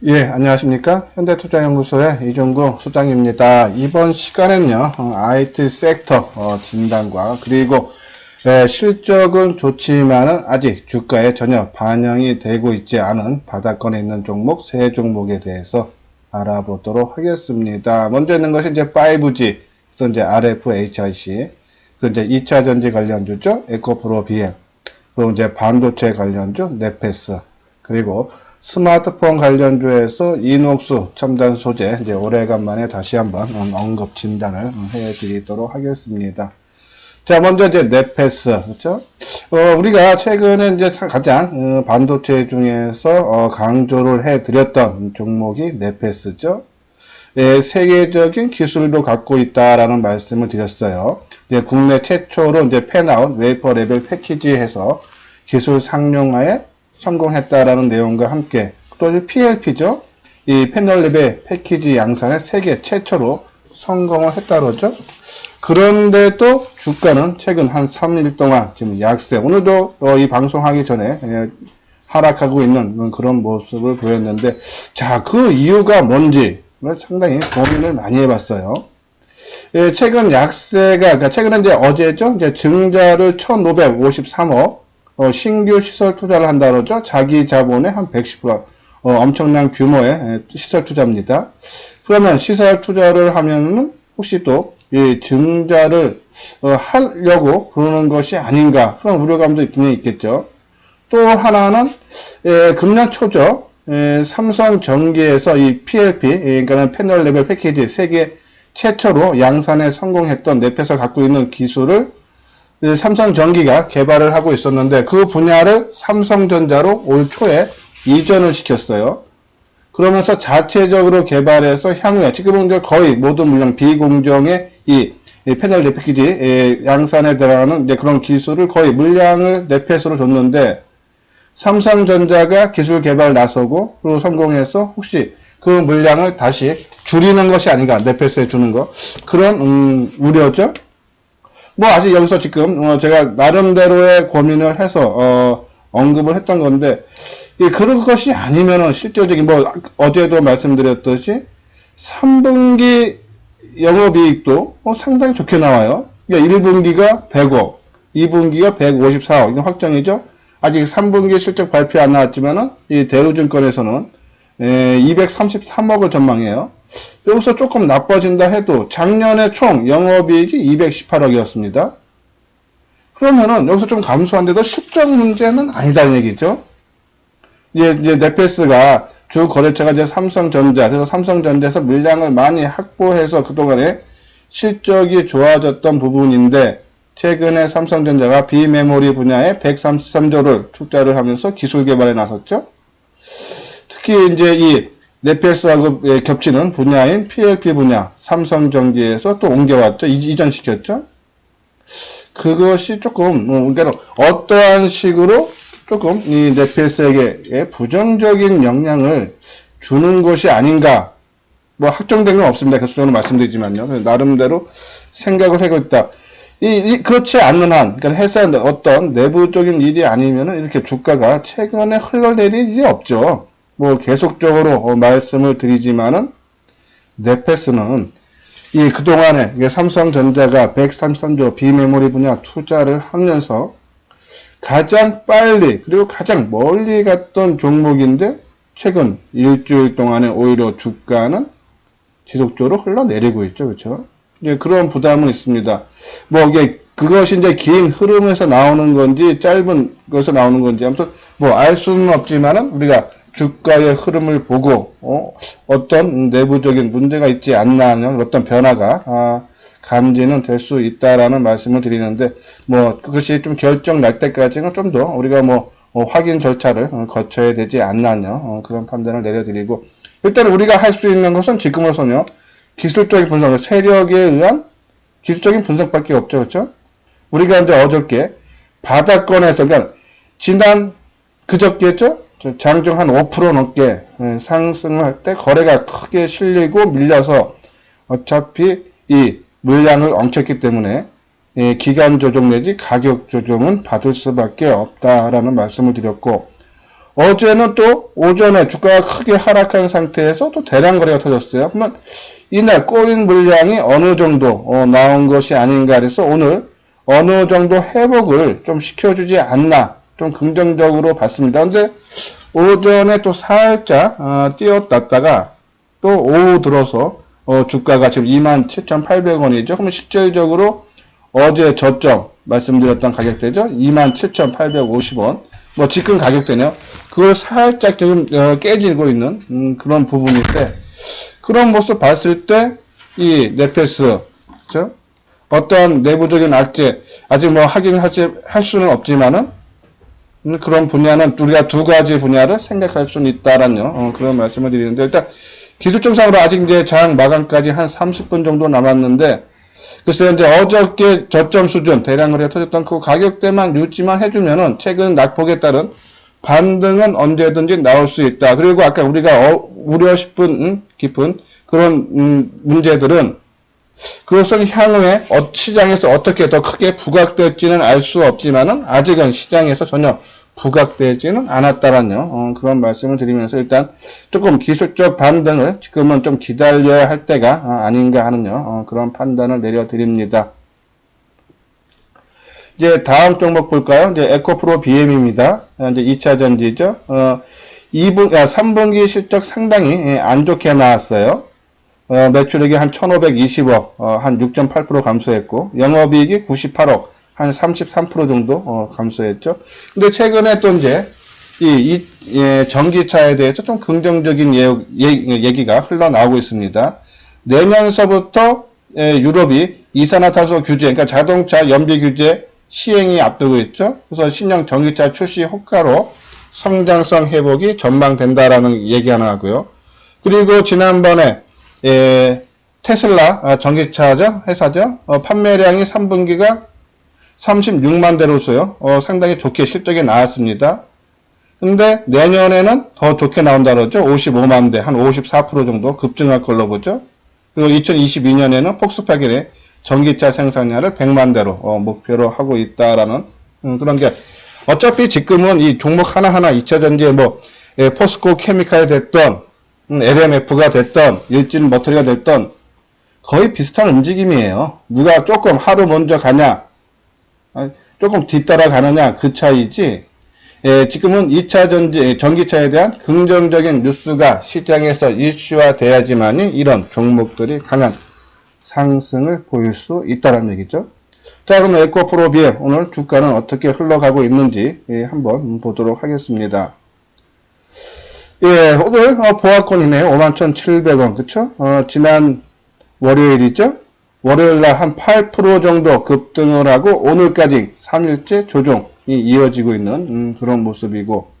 예, 안녕하십니까? 현대투자연구소의 이종구 소장입니다. 이번 시간에는요, IT 섹터 진단과 그리고 실적은 좋지만은 아직 주가에 전혀 반영이 되고 있지 않은 바닥권에 있는 종목, 세 종목에 대해서 알아보도록 하겠습니다. 먼저 있는 것이 이제 5G, 그래서 이제 RFHIC, 그리고 이제 2차 전지 관련주죠, 에코프로 BM, 그리고 이제 반도체 관련주, 네페스, 그리고 스마트폰 관련주에서 이녹수 첨단 소재, 이제 오래간만에 다시 한번 언급 진단을 해드리도록 하겠습니다. 자, 먼저 이제 네페스, 그렇죠? 우리가 최근에 이제 가장 반도체 중에서 강조를 해드렸던 종목이 네페스죠. 예, 세계적인 기술도 갖고 있다라는 말씀을 드렸어요. 이제 국내 최초로 이제 팬아웃 웨이퍼 레벨 패키지에서 기술 상용화에 성공했다라는 내용과 함께 또 PLP죠. 이 패널 레벨 패키지 양산에 세계 최초로 성공을 했다로죠. 그런데도 주가는 최근 한 3일 동안 지금 약세, 오늘도 이 방송하기 전에 하락하고 있는 그런 모습을 보였는데, 자, 그 이유가 뭔지 상당히 고민을 많이 해봤어요. 예, 최근 약세가, 그러니까 최근에 이제 어제죠. 이제 증자를 1,553억, 신규 시설 투자를 한다 그러죠. 자기 자본의 한 110%, 엄청난 규모의 시설 투자입니다. 그러면 시설 투자를 하면은 혹시 또 이 증자를 하려고 그러는 것이 아닌가 그런 우려감도 분명히 있겠죠. 또 하나는 금년 초죠. 삼성전기에서 이 PLP, 그러니까 패널 레벨 패키지 세계 최초로 양산에 성공했던 네페스가 갖고 있는 기술을 삼성전기가 개발을 하고 있었는데 그 분야를 삼성전자로 올 초에 이전을 시켰어요. 그러면서 자체적으로 개발해서 향후에 지금은 이제 거의 모든 물량 비공정의 이 패널 패키지 양산에 들어가는 이제 그런 기술을 거의 물량을 네페스로 줬는데 삼성전자가 기술 개발 나서고 그리고 성공해서 혹시 그 물량을 다시 줄이는 것이 아닌가 네페스에 주는 거 그런 우려죠. 뭐 아직 여기서 지금 제가 나름대로의 고민을 해서 언급을 했던 건데 그런 것이 아니면은 실질적인 뭐 어제도 말씀드렸듯이 3분기 영업이익도 상당히 좋게 나와요. 그러니까 1분기가 100억, 2분기가 154억 이건 확정이죠. 아직 3분기 실적 발표 안 나왔지만은 이 대우증권에서는 233억을 전망해요. 여기서 조금 나빠진다 해도 작년에 총 영업이익이 218억이었습니다. 그러면은 여기서 좀 감소한데도 실적 문제는 아니다는 얘기죠. 이제 네페스가 주 거래처가 이제 삼성전자, 그래서 삼성전자에서 물량을 많이 확보해서 그동안에 실적이 좋아졌던 부분인데 최근에 삼성전자가 비메모리 분야에 133조를 투자를 하면서 기술 개발에 나섰죠. 특히 이제 이 네페스하고 겹치는 분야인 PLP 분야, 삼성전기에서 또 옮겨왔죠. 이전시켰죠. 그것이 조금, 그러니까 어떠한 식으로 조금 이 네페스에게 부정적인 영향을 주는 것이 아닌가. 뭐 확정된 건 없습니다. 계속적으로 말씀드리지만요. 나름대로 생각을 하고 있다. 그렇지 않는 한, 그러니까 회사의 어떤 내부적인 일이 아니면은 이렇게 주가가 최근에 흘러내릴 일이 없죠. 뭐 계속적으로 말씀을 드리지만은 네페스는 이 그동안에 삼성전자가 133조 비메모리 분야 투자를 하면서 가장 빨리 그리고 가장 멀리 갔던 종목인데 최근 일주일 동안에 오히려 주가는 지속적으로 흘러내리고 있죠. 그렇죠? 그런 부담은 있습니다. 뭐 이게 그것이 이제 긴 흐름에서 나오는 건지 짧은 것에서 나오는 건지 아무튼 뭐 알 수는 없지만은 우리가 주가의 흐름을 보고 어떤 내부적인 문제가 있지 않나 하는 어떤 변화가 감지는 될 수 있다라는 말씀을 드리는데 뭐 그것이 좀 결정 날 때까지는 좀 더 우리가 뭐 확인 절차를 거쳐야 되지 않나요? 그런 판단을 내려드리고 일단 우리가 할 수 있는 것은 지금으로서는요 기술적인 분석, 세력에 의한 기술적인 분석밖에 없죠, 그렇죠? 우리가 이제 어저께 바닥권에서 그러니까 지난 그저께죠? 장중 한 5% 넘게 상승을 할 때 거래가 크게 실리고 밀려서 어차피 이 물량을 엉켰기 때문에 기간 조정 내지 가격 조정은 받을 수밖에 없다라는 말씀을 드렸고 어제는 또 오전에 주가가 크게 하락한 상태에서 또 대량 거래가 터졌어요. 그러면 이날 꼬인 물량이 어느 정도 나온 것이 아닌가 해서 오늘 어느 정도 회복을 좀 시켜주지 않나 좀 긍정적으로 봤습니다. 근데 오전에 또 살짝 뛰어났다가 또 오후 들어서 주가가 지금 27,800원이죠. 그러면 실질적으로 어제 저점 말씀드렸던 가격대죠. 27,850원. 뭐 지금 가격대네요. 그걸 살짝 지금 깨지고 있는 그런 부분인데 그런 모습 봤을 때 이 네페스 그렇죠? 어떤 내부적인 악재 아직 뭐 할 수는 없지만은 그런 분야는 우리가 두 가지 분야를 생각할 수는 있다라는 그런 말씀을 드리는데 일단 기술적상으로 아직 이제 장 마감까지 한 30분 정도 남았는데 글쎄요 이제 어저께 저점 수준 대량 거래가 터졌던 그 가격대만 유지만 해주면은 최근 낙폭에 따른 반등은 언제든지 나올 수 있다. 그리고 아까 우리가 우려 깊은 그런 문제들은 그것은 향후에 시장에서 어떻게 더 크게 부각될지는 알 수 없지만은 아직은 시장에서 전혀 부각되지는 않았다라는 그런 말씀을 드리면서 일단 조금 기술적 반등을 지금은 좀 기다려야 할 때가 아닌가 하는 그런 판단을 내려드립니다. 이제 다음 종목 볼까요? 이제 에코프로 BM입니다. 이제 2차 전지죠. 3분기 실적 상당히 안 좋게 나왔어요. 매출액이 한 1,520억, 한 6.8% 감소했고, 영업이익이 98억, 한 33% 정도 감소했죠. 근데 최근에 또 이제 전기차에 대해서 좀 긍정적인 얘기가 흘러나오고 있습니다. 내년서부터 유럽이 이산화탄소 규제, 그러니까 자동차 연비 규제 시행이 앞두고 있죠. 그래서 신형 전기차 출시 효과로 성장성 회복이 전망된다라는 얘기 하나 하고요. 그리고 지난번에 테슬라 전기차죠 회사죠 판매량이 3분기가 36만 대로서요 상당히 좋게 실적이 나왔습니다. 근데 내년에는 더 좋게 나온다 그러죠. 55만 대, 한 54% 정도 급증할 걸로 보죠. 그리고 2022년에는 폭스바겐의 전기차 생산량을 100만 대로 목표로 하고 있다라는 그런 게 어차피 지금은 이 종목 하나하나 2차전지에 뭐 포스코 케미칼 됐던 LMF가 됐던 일진 머터리가 됐던 거의 비슷한 움직임이에요. 누가 조금 하루 먼저 가냐 조금 뒤따라 가느냐 그 차이지 지금은 2차 전기차에 대한 긍정적인 뉴스가 시장에서 이슈화 돼야지만이 이런 종목들이 강한 상승을 보일 수 있다는 얘기죠. 자, 그럼 에코프로 BM 오늘 주가는 어떻게 흘러가고 있는지 한번 보도록 하겠습니다. 오늘 보합권이네요. 51,700원 그쵸? 지난 월요일이죠? 월요일날 한 8% 정도 급등을 하고 오늘까지 3일째 조정이 이어지고 있는 그런 모습이고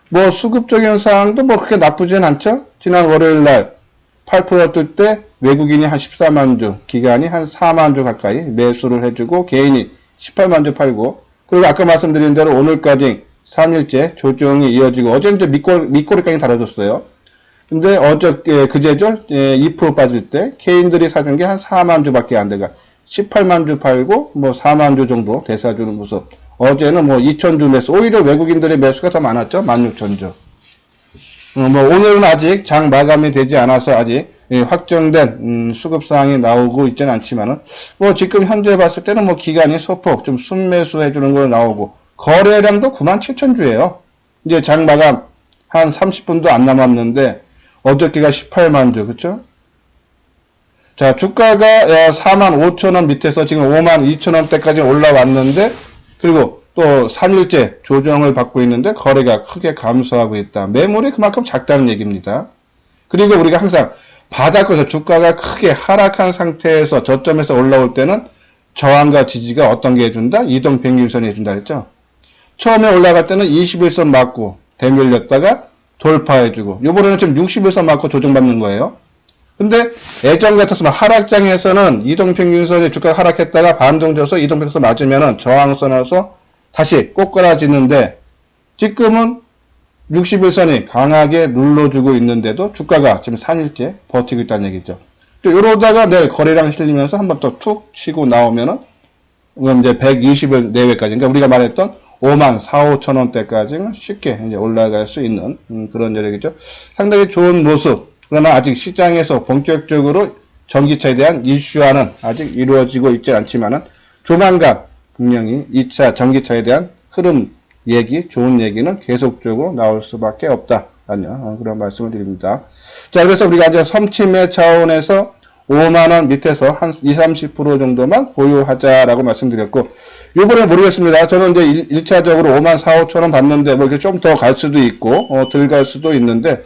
뭐 수급적인 상황도 뭐 그렇게 나쁘진 않죠? 지난 월요일날 8% 뜰 때 외국인이 한 14만 주, 기관이 한 4만 주 가까이 매수를 해주고 개인이 18만 주 팔고 그리고 아까 말씀드린 대로 오늘까지 3일째 조정이 이어지고 어제 이제 밑꼬리까지 달아줬어요. 근데 그제죠? 2% 빠질 때 개인들이 사준 게 한 4만 주밖에 안 돼가 18만 주 팔고 뭐 4만 주 정도 대사주는 모습. 어제는 뭐 2,000주 매수, 오히려 외국인들의 매수가 더 많았죠? 16,000주. 뭐 오늘은 아직 장 마감이 되지 않아서 아직 확정된 수급사항이 나오고 있지는 않지만은 뭐 지금 현재 봤을 때는 뭐 기간이 소폭 좀 순매수 해주는 걸 나오고 거래량도 97,000주예요. 이제 장 마감 한 30분도 안 남았는데 어저께가 18만 주 그쵸? 자 주가가 45,000원 밑에서 지금 52,000원대까지 올라왔는데 그리고 또 3일째 조정을 받고 있는데 거래가 크게 감소하고 있다. 매물이 그만큼 작다는 얘기입니다. 그리고 우리가 항상 바닥에서 주가가 크게 하락한 상태에서 저점에서 올라올 때는 저항과 지지가 어떤 게 해준다? 이동평균선이 해준다 그랬죠. 처음에 올라갈 때는 21선 맞고 대밀렸다가 돌파해주고 요번에는 지금 61선 맞고 조정받는 거예요. 근데 예전 같았으면 하락장에서는 이동평균선이 주가가 하락했다가 반동져서 이동평균선 맞으면은 저항선에서 다시 꼬꾸라지는데 지금은 61선이 강하게 눌러주고 있는데도 주가가 지금 3일째 버티고 있다는 얘기죠. 또 이러다가 내일 거래량 실리면서 한번 또 툭 치고 나오면은 그럼 이제 120일 내외까지 그러니까 우리가 말했던 5만 4, 5천 원대까지는 쉽게 이제 올라갈 수 있는 그런 여력이죠. 상당히 좋은 모습. 그러나 아직 시장에서 본격적으로 전기차에 대한 이슈화는 아직 이루어지고 있지 않지만은 조만간 분명히 2차 전기차에 대한 흐름 얘기, 좋은 얘기는 계속적으로 나올 수밖에 없다라는 그런 말씀을 드립니다. 자, 그래서 우리가 이제 섬침의 차원에서 5만원 밑에서 한 20, 30% 정도만 보유하자라고 말씀드렸고, 요번에 모르겠습니다. 저는 이제 1차적으로 5만 4, 5천원 받는데, 뭐 이렇게 좀 더 갈 수도 있고, 덜 갈 수도 있는데,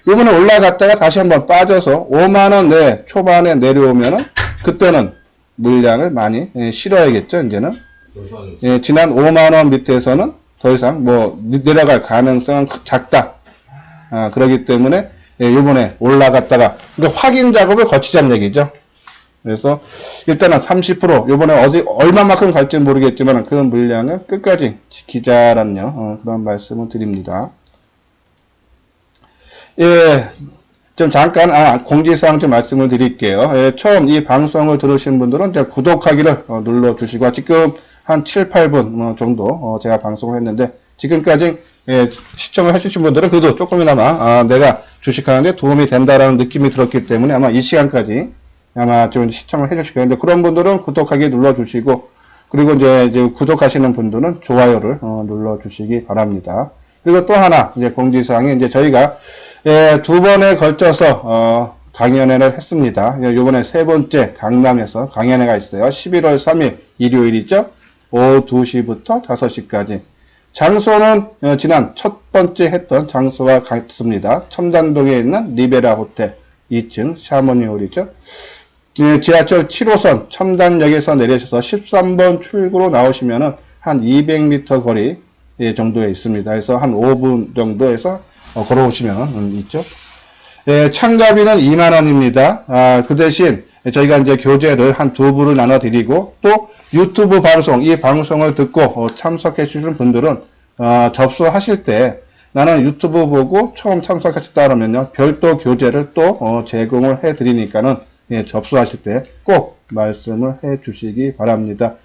요번에 올라갔다가 다시 한번 빠져서 5만원 내 초반에 내려오면은, 그때는 물량을 많이 실어야겠죠, 이제는. 예, 지난 5만원 밑에서는 더 이상 뭐 내려갈 가능성은 작다. 그렇기 때문에 예, 요번에 올라갔다가 그러니까 확인 작업을 거치자는 얘기죠. 그래서 일단은 30% 요번에 얼마만큼 갈지 모르겠지만 그 물량을 끝까지 지키자라는 그런 말씀을 드립니다. 예, 좀 잠깐 공지사항 좀 말씀을 드릴게요. 예, 처음 이 방송을 들으신 분들은 이제 구독하기를 눌러주시고, 지금 한 7, 8분 정도 제가 방송을 했는데, 지금까지 예, 시청을 해주신 분들은 그래도 조금이나마 내가 주식하는데 도움이 된다라는 느낌이 들었기 때문에 아마 이 시간까지 아마 좀 시청을 해주실 거예요. 그런 분들은 구독하기 눌러주시고, 그리고 이제 구독하시는 분들은 좋아요를 눌러주시기 바랍니다. 그리고 또 하나 이제 공지사항이 이제 저희가 예, 2번에 걸쳐서 강연회를 했습니다. 요번에 3번째 강남에서 강연회가 있어요. 11월 3일 일요일이죠. 오후 2시부터 5시까지. 장소는 지난 첫 번째 했던 장소와 같습니다. 첨단동에 있는 리베라 호텔 2층 샤머니홀이죠. 지하철 7호선 첨단역에서 내리셔서 13번 출구로 나오시면은 한 200m 거리 정도에 있습니다. 그래서 한 5분 정도에서 걸어오시면 있죠. 예, 참가비는 2만원입니다. 그 대신 저희가 이제 교재를 한 2부를 나눠 드리고, 또 유튜브 방송, 이 방송을 듣고 참석해 주신 분들은 접수하실 때 나는 유튜브 보고 처음 참석하셨다 그러면요, 별도 교재를 또 제공을 해 드리니까는 예, 접수하실 때 꼭 말씀을 해 주시기 바랍니다.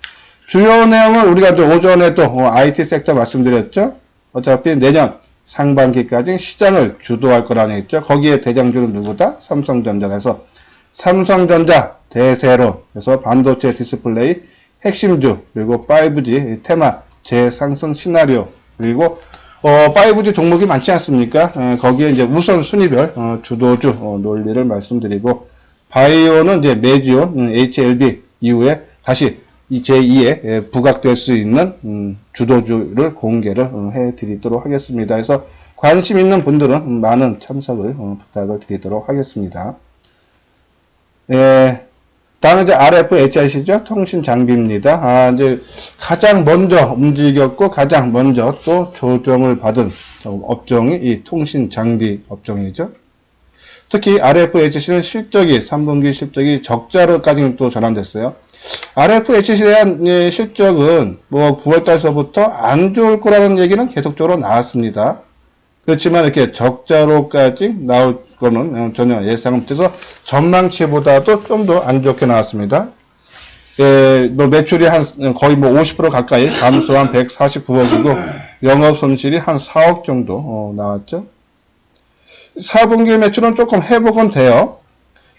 주요 내용은 우리가 이제 오전에 또 IT 섹터 말씀드렸죠. 어차피 내년 상반기까지 시장을 주도할 거라는 얘기죠. 거기에 대장주는 누구다? 삼성전자가 해서 삼성전자 대세로 해서 반도체 디스플레이 핵심주, 그리고 5G 테마 재상승 시나리오, 그리고 5G 종목이 많지 않습니까? 거기에 이제 우선 순위별 주도주 논리를 말씀드리고, 바이오는 이제 메지온 HLB 이후에 다시 이 제2에 부각될 수 있는 주도주를 공개를 해드리도록 하겠습니다. 그래서 관심 있는 분들은 많은 참석을 부탁을 드리도록 하겠습니다. 예, 다음은 이제 RFHIC죠. 통신 장비입니다. 이제 가장 먼저 움직였고 가장 먼저 또 조정을 받은 업종이 이 통신 장비 업종이죠. 특히 RFHC는 실적이 3분기 실적이 적자로까지 또 전환됐어요. RFHC에 대한 실적은 뭐 9월달서부터 안 좋을 거라는 얘기는 계속적으로 나왔습니다. 그렇지만 이렇게 적자로까지 나올 거는 전혀 예상 못해서 전망치보다도 좀 더 안 좋게 나왔습니다. 예, 뭐 매출이 한 거의 뭐 50% 가까이 감소한 149억이고 영업 손실이 한 4억 정도 나왔죠. 4분기 매출은 조금 회복은 돼요.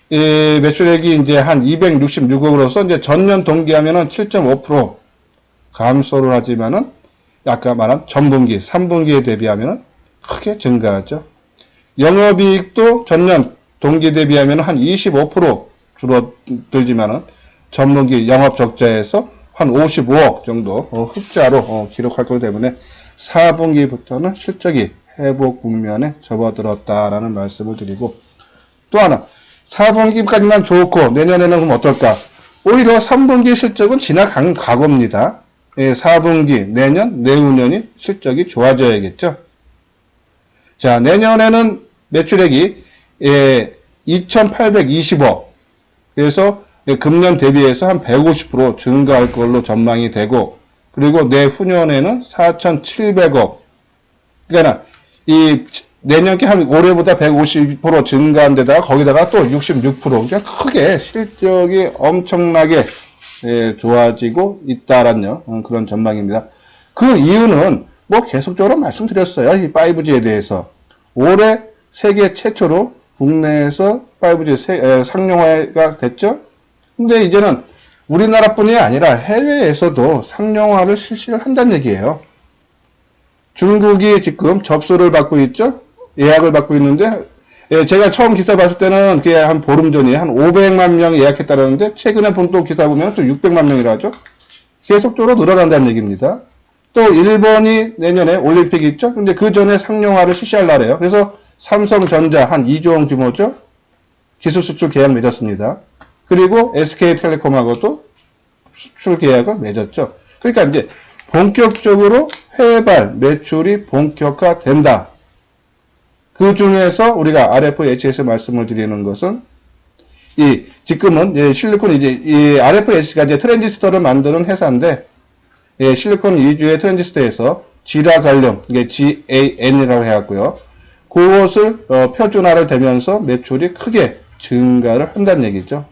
이 매출액이 이제 한 266억으로서 이제 전년 동기하면은 7.5% 감소를 하지만은 아까 말한 전분기, 3분기에 대비하면은 크게 증가하죠. 영업이익도 전년 동기 대비하면은 한 25% 줄어들지만은 전분기 영업 적자에서 한 55억 정도 흑자로 기록할 거기 때문에 4분기부터는 실적이 회복 국면에 접어들었다라는 말씀을 드리고, 또 하나 4분기까지만 좋고 내년에는 그럼 어떨까? 오히려 3분기 실적은 지나간 과거입니다. 4분기, 내년, 내후년이 실적이 좋아져야겠죠. 자, 내년에는 매출액이 2,820억. 그래서 금년 대비해서 한 150% 증가할 걸로 전망이 되고, 그리고 내후년에는 4,700억. 그러니까 이 내년에 한 올해보다 150% 증가한 데다가 거기다가 또 66%. 그러니까 크게 실적이 엄청나게 좋아지고 있다라는 그런 전망입니다. 그 이유는 뭐 계속적으로 말씀드렸어요. 이 5G에 대해서. 올해 세계 최초로 국내에서 5G 상용화가 됐죠. 근데 이제는 우리나라뿐이 아니라 해외에서도 상용화를 실시를 한다는 얘기예요. 중국이 지금 접수를 받고 있죠. 예약을 받고 있는데 제가 처음 기사 봤을 때는 그게 한 보름 전에 한 500만 명이 예약했다는데 최근에 본 또 기사 보면 또 600만 명이라죠. 계속적으로 늘어난다는 얘기입니다. 또 일본이 내년에 올림픽이 있죠. 근데 그 전에 상용화를 실시하려고 해요. 그래서 삼성전자 한 2조 원 규모죠. 기술 수출 계약 맺었습니다. 그리고 SK텔레콤하고도 수출 계약을 맺었죠. 그러니까 이제 본격적으로 해외발 매출이 본격화된다. 그 중에서 우리가 RFHS 말씀을 드리는 것은 지금은 실리콘 이 RFHS가 이제 트랜지스터를 만드는 회사인데 실리콘 위주의 트랜지스터에서 지라 갈륨 이게 GaN이라고 해갖고요. 그것을 표준화를 되면서 매출이 크게 증가를 한다는 얘기죠.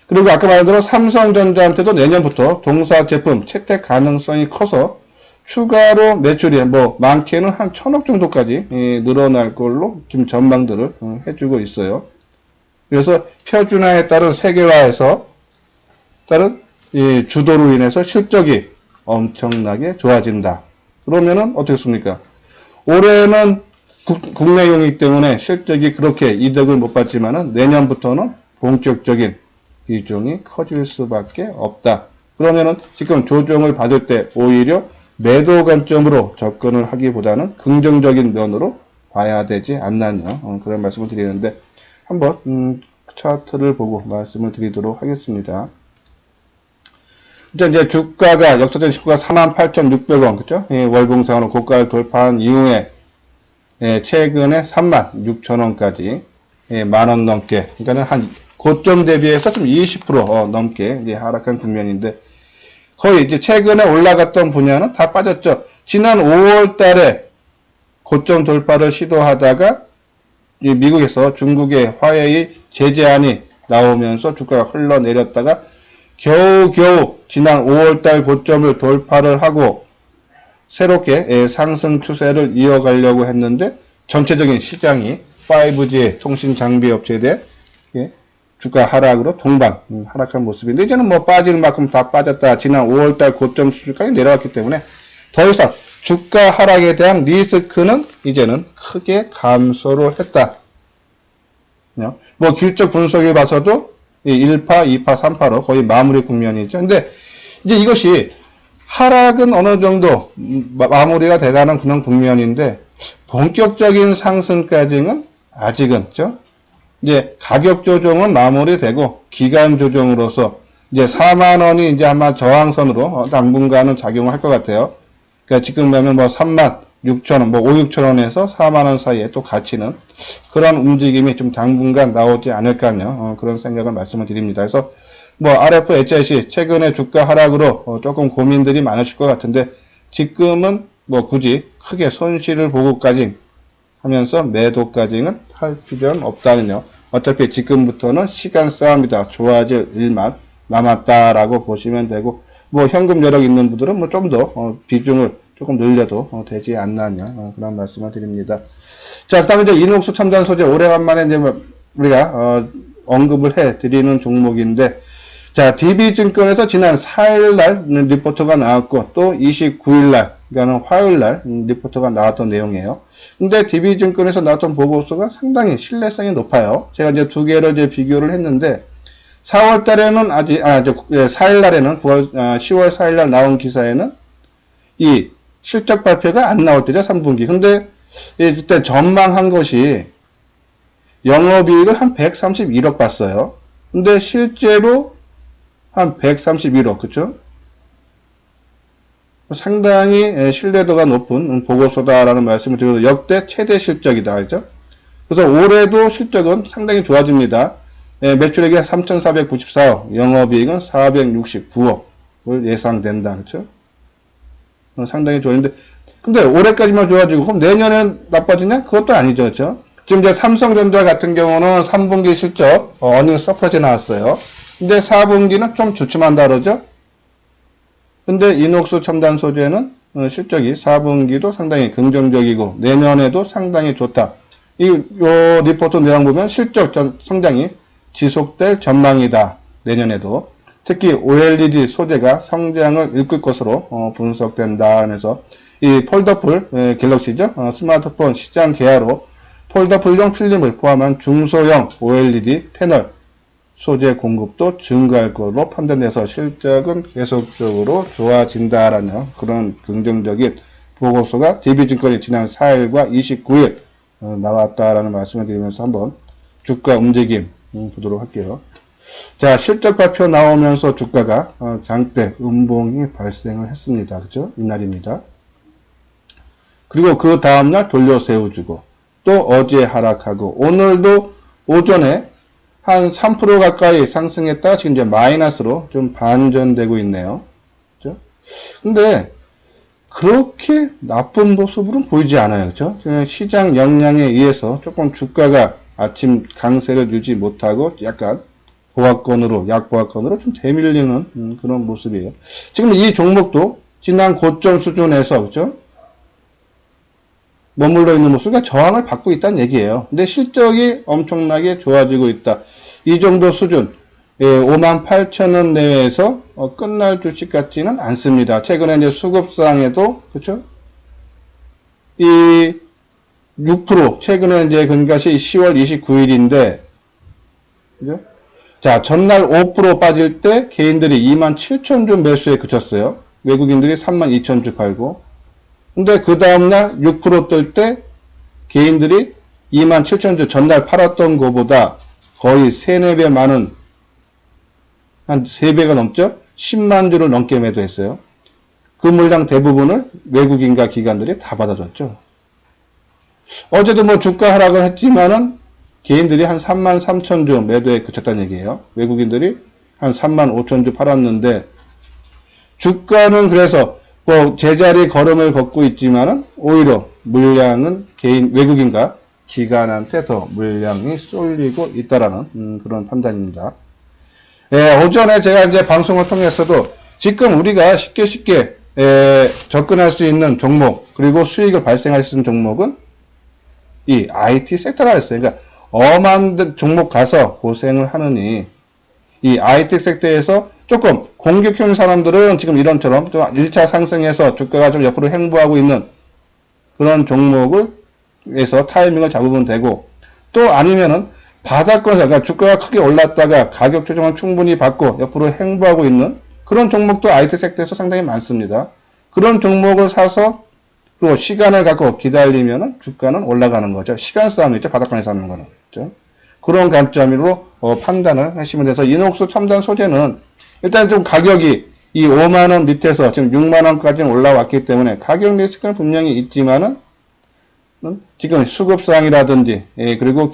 그리고 아까 말한 대로 삼성전자한테도 내년부터 동사 제품 채택 가능성이 커서 추가로 매출이 뭐 많게는 한 1000억 정도까지 늘어날 걸로 지금 전망들을 해주고 있어요. 그래서 표준화에 따른 세계화에서 따른 이 주도로 인해서 실적이 엄청나게 좋아진다. 그러면은 어떻겠습니까? 올해는 국내용이기 때문에 실적이 그렇게 이득을 못 받지만은 내년부터는 본격적인 비중이 커질 수밖에 없다. 그러면은 지금 조정을 받을 때 오히려 매도 관점으로 접근을 하기보다는 긍정적인 면으로 봐야 되지 않나요? 그런 말씀을 드리는데 한번 차트를 보고 말씀을 드리도록 하겠습니다. 이제 주가가 역사적인 신고가 48,600원 그죠? 월봉상으로 고가를 돌파한 이후에 최근에 36,000원까지 만원 넘게 그러니까 한 고점 대비해서 좀 20% 넘게 이제 하락한 국면인데 거의 이제 최근에 올라갔던 분야는 다 빠졌죠. 지난 5월 달에 고점 돌파를 시도하다가 미국에서 중국의 화웨이 제재안이 나오면서 주가가 흘러내렸다가 겨우겨우 지난 5월달 고점을 돌파를 하고 새롭게 상승 추세를 이어가려고 했는데 전체적인 시장이 5G 통신 장비 업체에 대해 주가 하락으로 동반 하락한 모습인데 이제는 뭐 빠질 만큼 다 빠졌다. 지난 5월달 고점 수준까지 내려왔기 때문에 더 이상 주가 하락에 대한 리스크는 이제는 크게 감소를 했다. 뭐 기술적 분석을 봐서도 1파, 2파, 3파로 거의 마무리 국면이죠. 근데 이제 이것이 하락은 어느 정도 마무리가 돼가는 그런 국면인데 본격적인 상승까지는 아직은 이제 가격 조정은 마무리되고 기간 조정으로서 이제 4만 원이 이제 아마 저항선으로 당분간은 작용을 할 것 같아요. 그러니까 지금 보면 뭐 3만 6천 원, 뭐 5, 6천 원에서 4만 원 사이에 또 갇히는 그런 움직임이 좀 당분간 나오지 않을까요? 그런 생각을 말씀을 드립니다. 그래서 뭐 RFHS 최근에 주가 하락으로 조금 고민들이 많으실 것 같은데 지금은 뭐 굳이 크게 손실을 보고까지 하면서 매도까지는 할 필요는 없다는요. 어차피 지금부터는 시간 싸움이다. 좋아질 일만 남았다라고 보시면 되고 뭐 현금 여력 있는 분들은 뭐 좀 더 비중을 조금 늘려도 되지 않나요? 그런 말씀을 드립니다. 자, 그다음에 이제 이녹스 첨단 소재 오래간만에 이제 우리가 언급을 해 드리는 종목인데, 자, DB증권에서 지난 4일날 리포트가 나왔고 또 29일날, 그러니까 화요일날 리포트가 나왔던 내용이에요. 근데 DB증권에서 나왔던 보고서가 상당히 신뢰성이 높아요. 제가 이제 두 개를 이제 비교를 했는데 4월 달에는 4일 날에는 10월 4일 날 나온 기사에는 이 실적 발표가 안 나올 때죠, 3분기. 근데 그때 전망한 것이 영업이익을 한 131억 봤어요. 근데 실제로 한 131억, 그쵸? 상당히 신뢰도가 높은 보고서다라는 말씀을 드려도 역대 최대 실적이다, 그죠? 그래서 올해도 실적은 상당히 좋아집니다. 매출액이 3,494억, 영업이익은 469억을 예상된다, 그쵸? 상당히 좋은데, 근데 올해까지만 좋아지고, 그럼 내년엔 나빠지냐? 그것도 아니죠, 그쵸? 지금 이제 삼성전자 같은 경우는 3분기 실적, 어닝 서프라이즈 나왔어요. 근데 4분기는 좀 주춤한다 그러죠? 근데 이녹스 첨단 소재는 실적이 4분기도 상당히 긍정적이고 내년에도 상당히 좋다. 요 리포트 내용 보면 실적 성장이 지속될 전망이다. 내년에도. 특히 OLED 소재가 성장을 이끌 것으로 분석된다. 그래서 이 폴더풀 갤럭시죠. 스마트폰 시장 개화로 폴더풀용 필름을 포함한 중소형 OLED 패널 소재 공급도 증가할 것으로 판단돼서 실적은 계속적으로 좋아진다라는 그런 긍정적인 보고서가 DB증권이 지난 4일과 29일 나왔다라는 말씀을 드리면서 한번 주가 움직임 보도록 할게요. 자, 실적 발표 나오면서 주가가 장대 음봉이 발생을 했습니다. 그죠? 이날입니다. 그리고 그 다음날 돌려 세워주고 또 어제 하락하고 오늘도 오전에 한 3% 가까이 상승했다가 지금 이제 마이너스로 좀 반전되고 있네요. 그죠? 근데 그렇게 나쁜 모습으로는 보이지 않아요. 그죠? 시장 역량에 의해서 조금 주가가 아침 강세를 유지 못하고 약간 약보합권으로 좀 대밀리는 그런 모습이에요. 지금 이 종목도 지난 고점 수준에서, 그죠? 머물러 있는 모습이 저항을 받고 있다는 얘기예요. 근데 실적이 엄청나게 좋아지고 있다. 이 정도 수준, 58,000원 내외에서 끝날 주식 같지는 않습니다. 최근에 이제 수급상에도, 그렇죠? 이 6%, 최근에 이제 그것이 10월 29일인데, 그죠? 자, 전날 5% 빠질 때 개인들이 27,000주 매수에 그쳤어요. 외국인들이 32,000주 팔고. 근데 그 다음날 6% 뜰 때 개인들이 27,000주 전날 팔았던 것보다 거의 3, 4배 많은, 한 3배가 넘죠? 10만 주를 넘게 매도했어요. 그 물량 대부분을 외국인과 기관들이 다 받아줬죠. 어제도 뭐 주가 하락을 했지만은 개인들이 한 33,000주 매도에 그쳤다는 얘기예요. 외국인들이 한 35,000주 팔았는데 주가는 그래서 뭐 제자리 걸음을 걷고 있지만은 오히려 물량은 외국인과 기관한테 더 물량이 쏠리고 있다라는 그런 판단입니다. 오전에 제가 이제 방송을 통해서도 지금 우리가 쉽게 접근할 수 있는 종목 그리고 수익을 발생할 수 있는 종목은 이 IT 섹터라 했어요. 그러니까 엄한 종목 가서 고생을 하느니 이 IT 섹터에서 조금 공격형 사람들은 지금 이런처럼 좀 1차 상승해서 주가가 좀 옆으로 횡보하고 있는 그런 종목에서 타이밍을 잡으면 되고 또 아니면은 바닥권에서 그러니까 주가가 크게 올랐다가 가격 조정을 충분히 받고 옆으로 횡보하고 있는 그런 종목도 IT 섹터에서 상당히 많습니다. 그런 종목을 사서 또 시간을 갖고 기다리면은 주가는 올라가는 거죠. 시간 싸움이죠. 바닥권에서 하는 거는. 그렇죠? 그런 관점으로 판단을 하시면 돼서 이녹스 첨단 소재는 일단 좀 가격이 이 5만원 밑에서 지금 6만원까지 올라왔기 때문에 가격 리스크는 분명히 있지만은 지금 수급상이라든지 그리고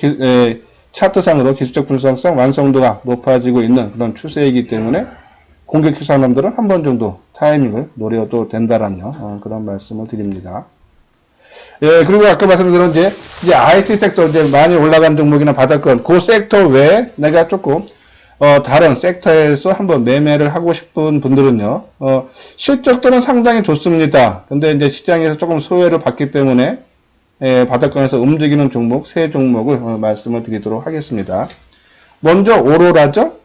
차트상으로 기술적 분석상 완성도가 높아지고 있는 그런 추세이기 때문에 공격 사람들은 한 번 정도 타이밍을 노려도 된다라는 그런 말씀을 드립니다. 그리고 아까 말씀드린 이제 IT 섹터 이제 많이 올라간 종목이나 바닥권 그 섹터 외에 내가 조금 다른 섹터에서 한번 매매를 하고 싶은 분들은요, 실적들은 상당히 좋습니다. 근데 이제 시장에서 조금 소외를 받기 때문에 바닥권에서 움직이는 종목, 세 종목을 말씀을 드리도록 하겠습니다. 먼저 오로라죠?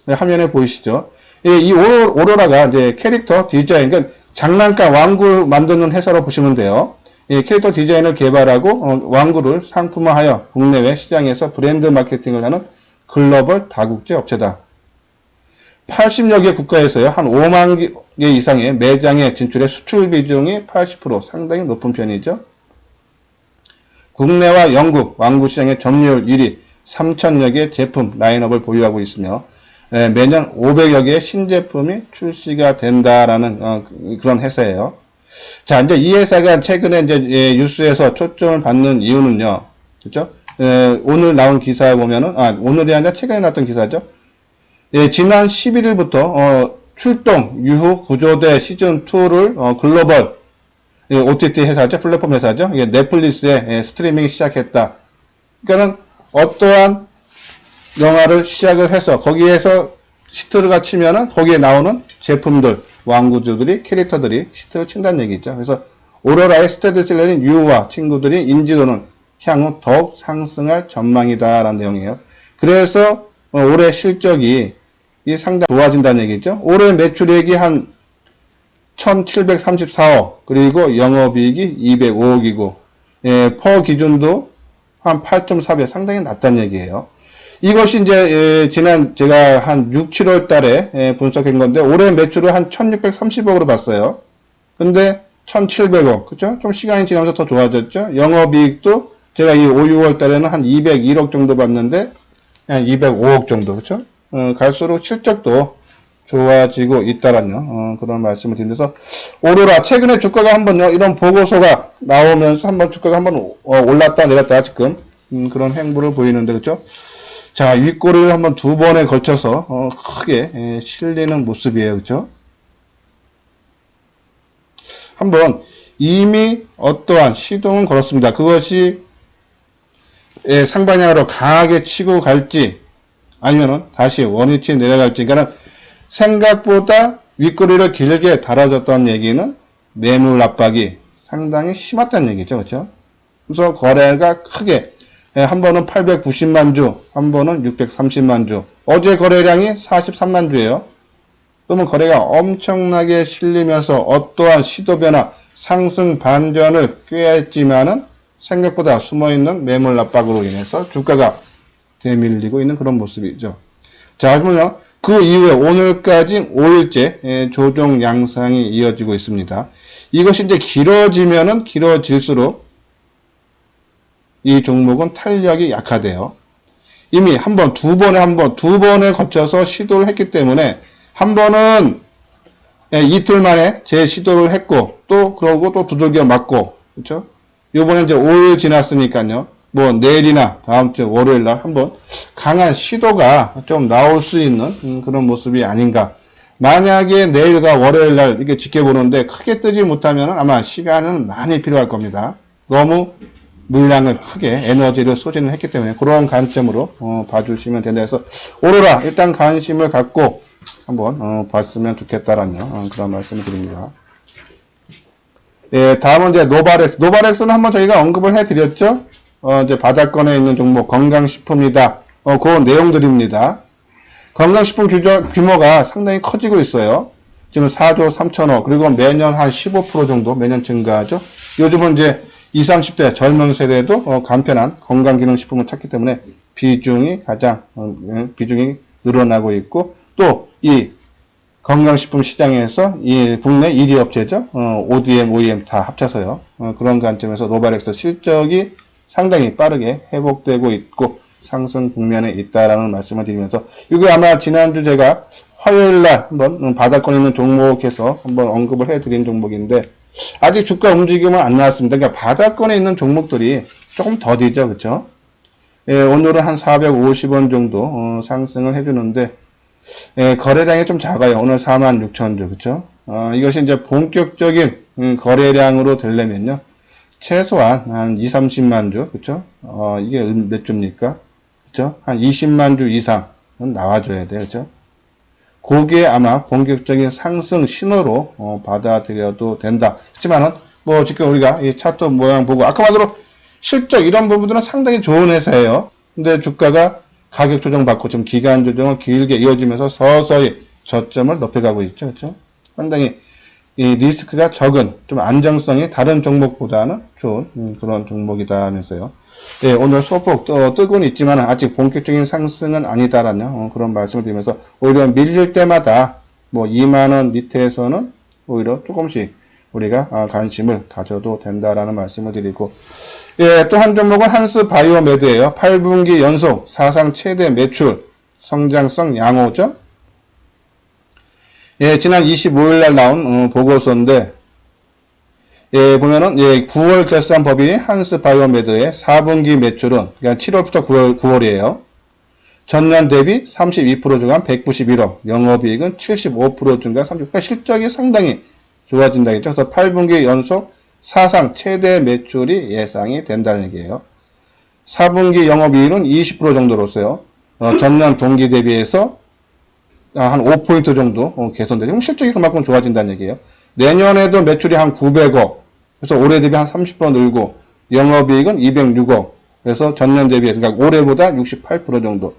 화면에 보이시죠? 이 오로라가 이제 캐릭터 디자인, 그러니까 장난감 왕구 만드는 회사로 보시면 돼요. 이 캐릭터 디자인을 개발하고 왕구를 상품화하여 국내외 시장에서 브랜드 마케팅을 하는 글로벌 다국제 업체다. 80여 개 국가에서요, 한 5만 개 이상의 매장의 진출의 수출 비중이 80% 상당히 높은 편이죠. 국내와 영국 왕구 시장의 점유율 1위, 3,000여 개 제품 라인업을 보유하고 있으며 매년 500여 개의 신제품이 출시가 된다라는 그런 회사예요. 자, 이제 이 회사가 최근에 이제 뉴스에서 초점을 받는 이유는요, 그렇죠? 오늘 나온 기사에 보면은 오늘이 아니라 최근에 나왔던 기사죠. 지난 11일부터 출동 유후 구조대 시즌 2를 글로벌 OTT 회사죠, 플랫폼 회사죠. 넷플릭스에 스트리밍이 시작했다. 그러니까는 어떠한 영화를 시작을 해서 거기에서 시트가 치면은 거기에 나오는 제품들 왕구주들이, 캐릭터들이 히트를 친다는 얘기죠. 그래서 오로라의 스테디셀러인 유와 친구들이 인지도는 향후 더욱 상승할 전망이다라는 내용이에요. 그래서 올해 실적이 상당히 좋아진다는 얘기죠. 올해 매출액이 한 1734억, 그리고 영업이익이 205억이고, 퍼 기준도 한 8.4배, 상당히 낮다는 얘기예요. 이것이 이제 지난 제가 한 6, 7월 달에 분석한 건데, 올해 매출을 한 1630억으로 봤어요. 근데 1700억, 그죠? 좀 시간이 지나면서 더 좋아졌죠? 영업이익도 제가 이 5, 6월 달에는 한 201억 정도 봤는데, 한 205억 정도, 그죠? 갈수록 실적도 좋아지고 있다라는 그런 말씀을 드리면서, 오로라 최근에 주가가 한번요 이런 보고서가 나오면서 한번 주가가 한번 올랐다 내렸다 지금 그런 행보를 보이는데, 그렇죠? 자, 윗꼬리를 한번 두 번에 걸쳐서 크게 실리는 모습이에요, 그렇죠? 한번 이미 어떠한 시동은 걸었습니다. 그것이 상방향으로 강하게 치고 갈지 아니면은 다시 원위치 내려갈지, 그러니까 생각보다 윗꼬리를 길게 달아줬다는 얘기는 매물 압박이 상당히 심했다는 얘기죠. 그렇죠? 그래서 거래가 크게 한 번은 890만 주, 한 번은 630만 주. 어제 거래량이 43만 주예요. 그러면 거래가 엄청나게 실리면서 어떠한 시도 변화, 상승 반전을 꾀했지만은 생각보다 숨어있는 매물 압박으로 인해서 주가가 되밀리고 있는 그런 모습이죠. 자, 그러면 그 이후에 오늘까지 5일째 조정 양상이 이어지고 있습니다. 이것이 이제 길어지면은 길어질수록 이 종목은 탄력이 약화돼요. 이미 두 번에 거쳐서 시도를 했기 때문에 한 번은 이틀 만에 재시도를 했고, 그러고 또 두들겨 맞고, 그렇죠? 요번에 이제 5일 지났으니까요. 뭐 내일이나 다음 주 월요일 날 한번 강한 시도가 좀 나올 수 있는 그런 모습이 아닌가. 만약에 내일과 월요일 날 이렇게 지켜보는데 크게 뜨지 못하면 아마 시간은 많이 필요할 겁니다. 너무 물량을 크게 에너지를 소진을 했기 때문에 그런 관점으로 봐주시면 된다 해서 오로라 일단 관심을 갖고 한번 봤으면 좋겠다라는 그런 말씀을 드립니다. 예, 다음은 이제 노바렉스는 한번 저희가 언급을 해드렸죠. 이제 바닥권에 있는 종목 건강식품이다. 그 내용들입니다. 건강식품 규모가 상당히 커지고 있어요. 지금 4조 3천억, 그리고 매년 한 15% 정도 매년 증가하죠. 요즘은 이제 20, 30대 젊은 세대도 간편한 건강기능식품을 찾기 때문에 비중이 늘어나고 있고, 또 이 건강식품 시장에서 이 국내 1위 업체죠. ODM, OEM 다 합쳐서요. 그런 관점에서 노바렉스 실적이 상당히 빠르게 회복되고 있고 상승 국면에 있다라는 말씀을 드리면서, 이거 아마 지난주 제가 화요일날 한번 바닥권에 있는 종목에서 한번 언급을 해드린 종목인데 아직 주가 움직임은 안 나왔습니다. 그러니까 바닥권에 있는 종목들이 조금 더디죠, 그렇죠? 예, 오늘은 한 450원 정도 상승을 해주는데 거래량이 좀 작아요. 오늘 46,000주, 그렇죠? 이것이 이제 본격적인 거래량으로 되려면요, 최소한 한 2, 30만 주, 그쵸? 이게 몇 주입니까? 그쵸? 한 20만 주 이상은 나와줘야 돼요, 그쵸? 그게 아마 본격적인 상승 신호로 받아들여도 된다. 그렇지만은 뭐 지금 우리가 이 차트 모양 보고 아까 말대로 실적 이런 부분들은 상당히 좋은 회사예요. 근데 주가가 가격 조정 받고 좀 기간 조정을 길게 이어지면서 서서히 저점을 높여가고 있죠, 그렇죠? 상당히 이 리스크가 적은 좀 안정성이 다른 종목보다는 좋은 그런 종목이다면서요. 네, 오늘 소폭 뜨고는 있지만 아직 본격적인 상승은 아니다라는 그런 말씀을 드리면서 오히려 밀릴 때마다 뭐 2만원 밑에서는 오히려 조금씩 우리가 관심을 가져도 된다라는 말씀을 드리고, 예, 또 한 종목은 한스 바이오메드예요. 8분기 연속 사상 최대 매출 성장성 양호죠. 예, 지난 25일 날 나온 보고서인데, 예, 보면은, 예, 9월 결산 법인인 한스 바이오메드의 4분기 매출은, 그러니까 7월부터 9월이에요. 전년 대비 32% 증가한 191억, 영업이익은 75% 증가한 30%, 그러니까 실적이 상당히 좋아진다겠죠. 그래서 8분기 연속 사상 최대 매출이 예상이 된다는 얘기예요. 4분기 영업이익은 20% 정도로서요. 전년 동기 대비해서 한 5포인트 정도 개선되죠. 그럼 실적이 그만큼 좋아진다는 얘기예요. 내년에도 매출이 한 900억, 그래서 올해 대비 한 30% 늘고, 영업이익은 206억, 그래서 전년 대비해서, 그러니까 올해보다 68% 정도.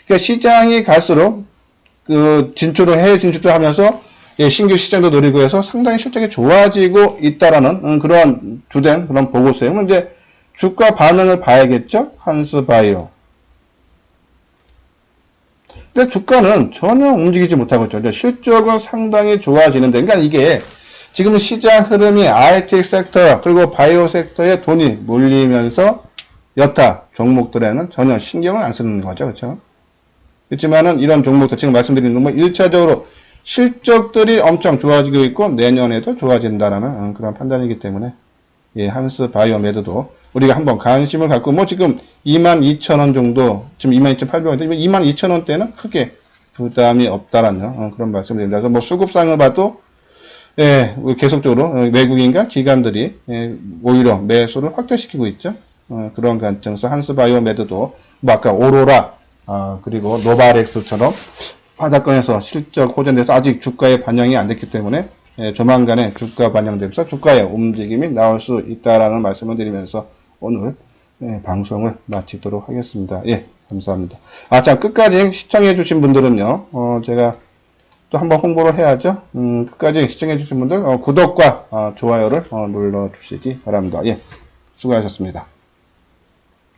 그러니까 시장이 갈수록 해외 진출도 하면서 신규 시장도 노리고 해서 상당히 실적이 좋아지고 있다라는 그런 주된 그런 보고서예요. 그럼 이제 주가 반응을 봐야겠죠? 한스바이오. 근데 주가는 전혀 움직이지 못하고 있죠. 실적은 상당히 좋아지는데, 그러니까 이게 지금 시장 흐름이 IT 섹터 그리고 바이오 섹터에 돈이 몰리면서 여타 종목들에는 전혀 신경을 안 쓰는 거죠. 그렇죠? 그렇지만은 이런 종목들 지금 말씀드린 건 1차적으로 실적들이 엄청 좋아지고 있고 내년에도 좋아진다라는 그런 판단이기 때문에 예, 한스 바이오메드도 우리가 한번 관심을 갖고 지금 22,000원 정도 지금 22,800원인데 22,000원대는 크게 부담이 없다라는 그런 말씀을 드립니다. 그래서 수급상을 봐도 예, 계속적으로 외국인과 기관들이 오히려 매수를 확대시키고 있죠. 그런 관점에서 한스 바이오메드도 아까 오로라 그리고 노바렉스처럼 바닥권에서 실적 호전돼서 아직 주가에 반영이 안 됐기 때문에 조만간에 주가 반영되면서 주가의 움직임이 나올 수 있다라는 말씀을 드리면서 오늘 방송을 마치도록 하겠습니다. 예, 감사합니다. 자, 끝까지 시청해주신 분들은요, 제가 또 한번 홍보를 해야죠. 끝까지 시청해주신 분들, 구독과 좋아요를 눌러주시기 바랍니다. 예, 수고하셨습니다.